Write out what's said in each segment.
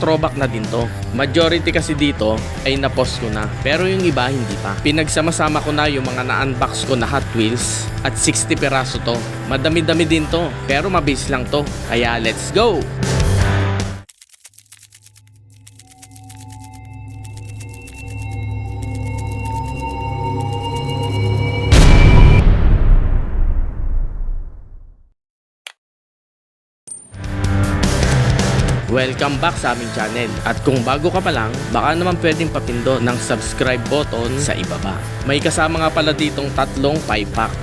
throwback na din to. Majority kasi dito ay na-post ko na, pero yung iba hindi pa. Pinagsama-sama ko na yung mga na-unbox ko na Hot Wheels at 60 peraso to. Madami-dami din to, pero mabilis lang to. Kaya let's go! Welcome back sa aming channel. At kung bago ka pa lang, baka naman pwedeng papindot ng subscribe button sa ibaba. May kasama nga pala ditong tatlong 5-pack.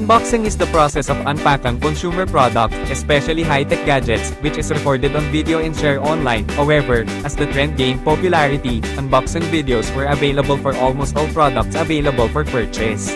Unboxing is the process of unpacking consumer products, especially high-tech gadgets, which is recorded on video and shared online. However, as the trend gained popularity, unboxing videos were available for almost all products available for purchase.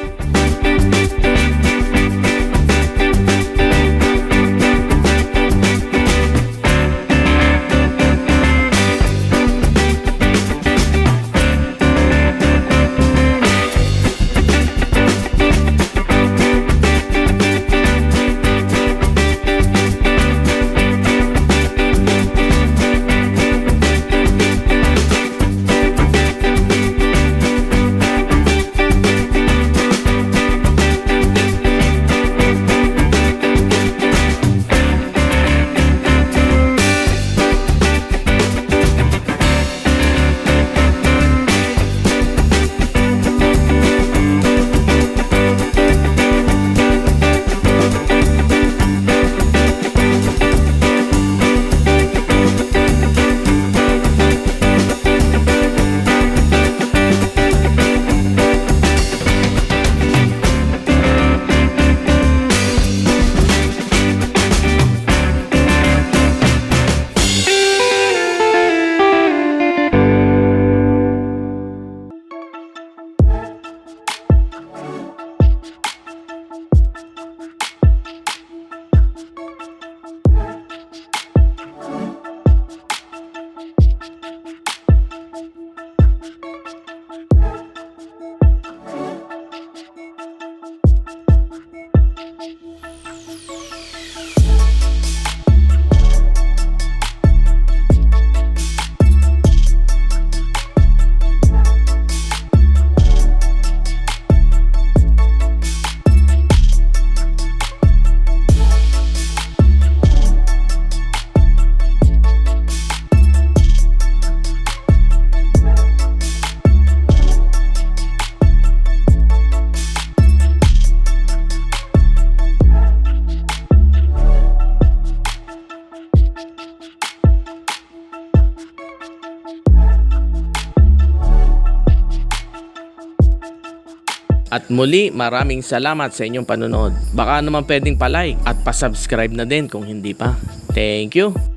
At muli, maraming salamat sa inyong panonood. Baka naman pwedeng pa-like at pa-subscribe na din kung hindi pa. Thank you!